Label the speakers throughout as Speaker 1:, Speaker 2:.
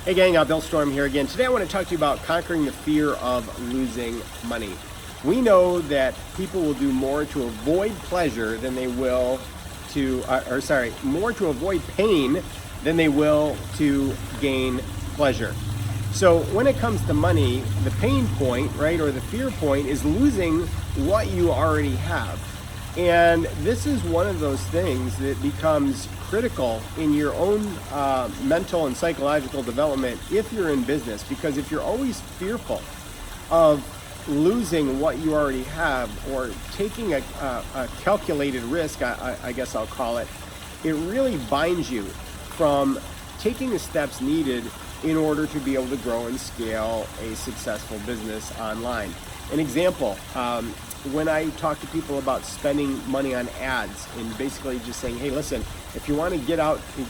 Speaker 1: Hey gang, Bill Storm here again. Today I want to talk to you about conquering the fear of losing money. We know that people will do more to avoid pleasure than they will more to avoid pain than they will to gain pleasure. So when it comes to money, the pain point, right, or the fear point is losing what you already have. And this is one of those things that becomes critical in your own mental and psychological development if you're in business, because if you're always fearful of losing what you already have or taking a calculated risk, I guess I'll call it, it really binds you from taking the steps needed in order to be able to grow and scale a successful business online. An example, when I talk to people about spending money on ads and basically just saying, hey, listen, if you want to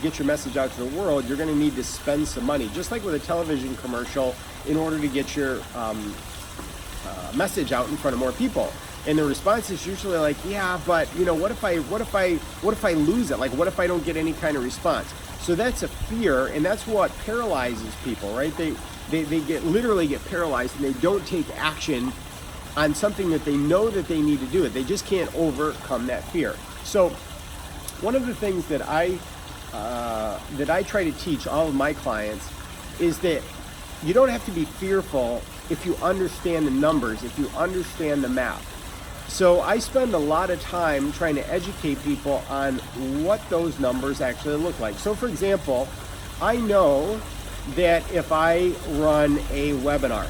Speaker 1: get your message out to the world, you're going to need to spend some money. Just like with a television commercial, in order to get your message out in front of more people. And the response is usually like, yeah, but you know, what if I lose it? Like, what if I don't get any kind of response? So that's a fear, and that's what paralyzes people, right? They literally get paralyzed and they don't take action on something that they know that they need to do it. They just can't overcome that fear. So one of the things that I try to teach all of my clients is that you don't have to be fearful if you understand the numbers, if you understand the math. So I spend a lot of time trying to educate people on what those numbers actually look like. So for example, I know that if I run a webinar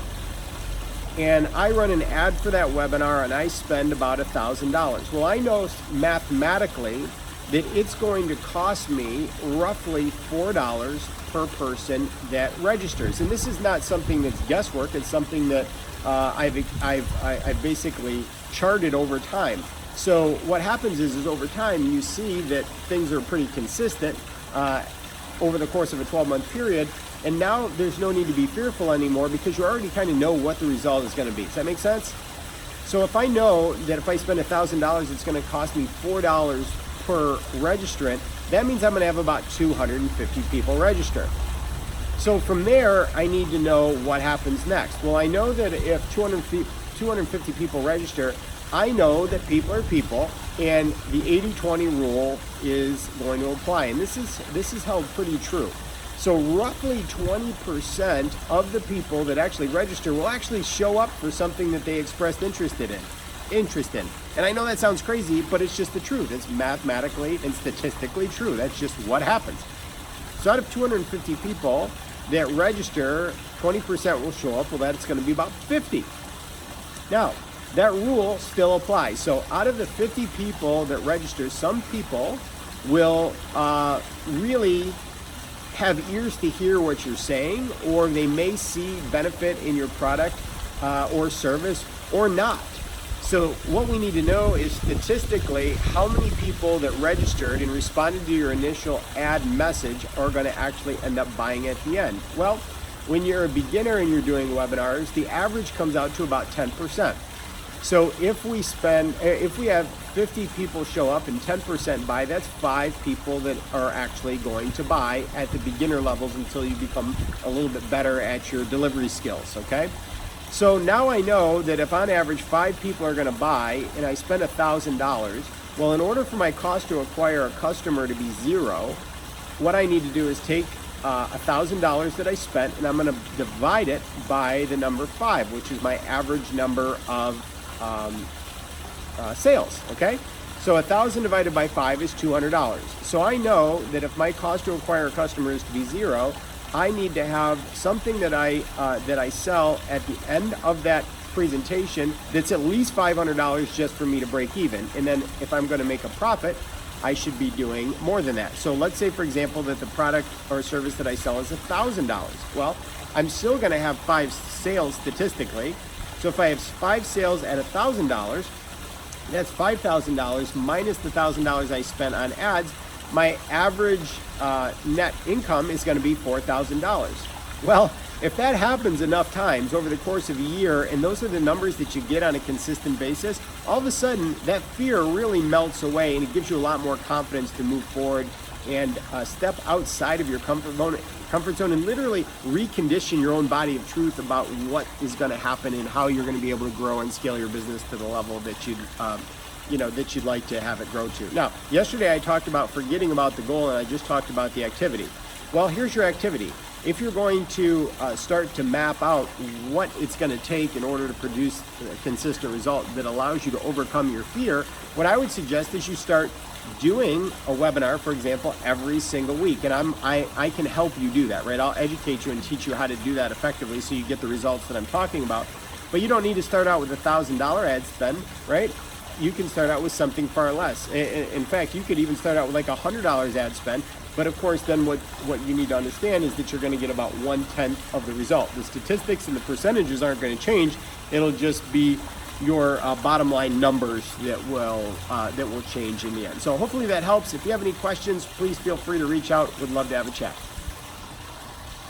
Speaker 1: and I run an ad for that webinar and I spend about $1,000. Well, I know mathematically that it's going to cost me roughly $4 per person that registers. And this is not something that's guesswork, it's something that I've basically charted over time. So what happens is over time you see that things are pretty consistent over the course of a 12-month period. And now there's no need to be fearful anymore because you already kind of know what the result is going to be. Does that make sense? So if I know that if I spend $1,000, it's going to cost me $4 per registrant, that means I'm going to have about 250 people register. So from there, I need to know what happens next. Well, I know that if 250 people register, I know that people are people, and the 80-20 rule is going to apply. And this is held pretty true. So roughly 20% of the people that actually register will actually show up for something that they expressed interest in. And I know that sounds crazy, but it's just the truth. It's mathematically and statistically true. That's just what happens. So out of 250 people that register, 20% will show up. Well, that's going to be about 50. Now, that rule still applies. So out of the 50 people that register, some people will really have ears to hear what you're saying, or they may see benefit in your product or service or not. So what we need to know is statistically how many people that registered and responded to your initial ad message are going to actually end up buying at the end. Well, when you're a beginner and you're doing webinars, the average comes out to about 10%. So if we have 50 people show up and 10% buy, that's 5 people that are actually going to buy at the beginner levels until you become a little bit better at your delivery skills, okay? So now I know that if on average 5 people are going to buy and I spend $1,000, well, in order for my cost to acquire a customer to be zero, what I need to do is take $1,000 that I spent and I'm going to divide it by the number 5, which is my average number of sales, okay? So 1,000 divided by 5 is $200. So I know that if my cost to acquire a customer is to be zero, I need to have something that I sell at the end of that presentation that's at least $500 just for me to break even. And then if I'm going to make a profit, I should be doing more than that. So let's say, for example, that the product or service that I sell is $1,000. Well, I'm still going to have 5 sales statistically. So if I have 5 sales at $1,000, that's $5,000 minus the $1,000 I spent on ads. My average net income is going to be $4,000. Well, if that happens enough times over the course of a year, and those are the numbers that you get on a consistent basis, all of a sudden that fear really melts away and it gives you a lot more confidence to move forward and step outside of your comfort zone and literally recondition your own body of truth about what is going to happen and how you're going to be able to grow and scale your business to the level that you'd like to have it grow to. Now, yesterday I talked about forgetting about the goal, and I just talked about the activity. Well, here's your activity. If you're going to start to map out what it's going to take in order to produce a consistent result that allows you to overcome your fear, what I would suggest is you start doing a webinar, for example, every single week. And I can help you do that, right? I'll educate you and teach you how to do that effectively so you get the results that I'm talking about. But you don't need to start out with a $1,000 ad spend, right? You can start out with something far less. In fact, you could even start out with like $100 ad spend. But of course, then what you need to understand is that you're going to get about 1/10 of the result. The statistics and the percentages aren't going to change. It'll just be your bottom line numbers that will change in the end. So hopefully that helps. If you have any questions, please feel free to reach out. Would love to have a chat.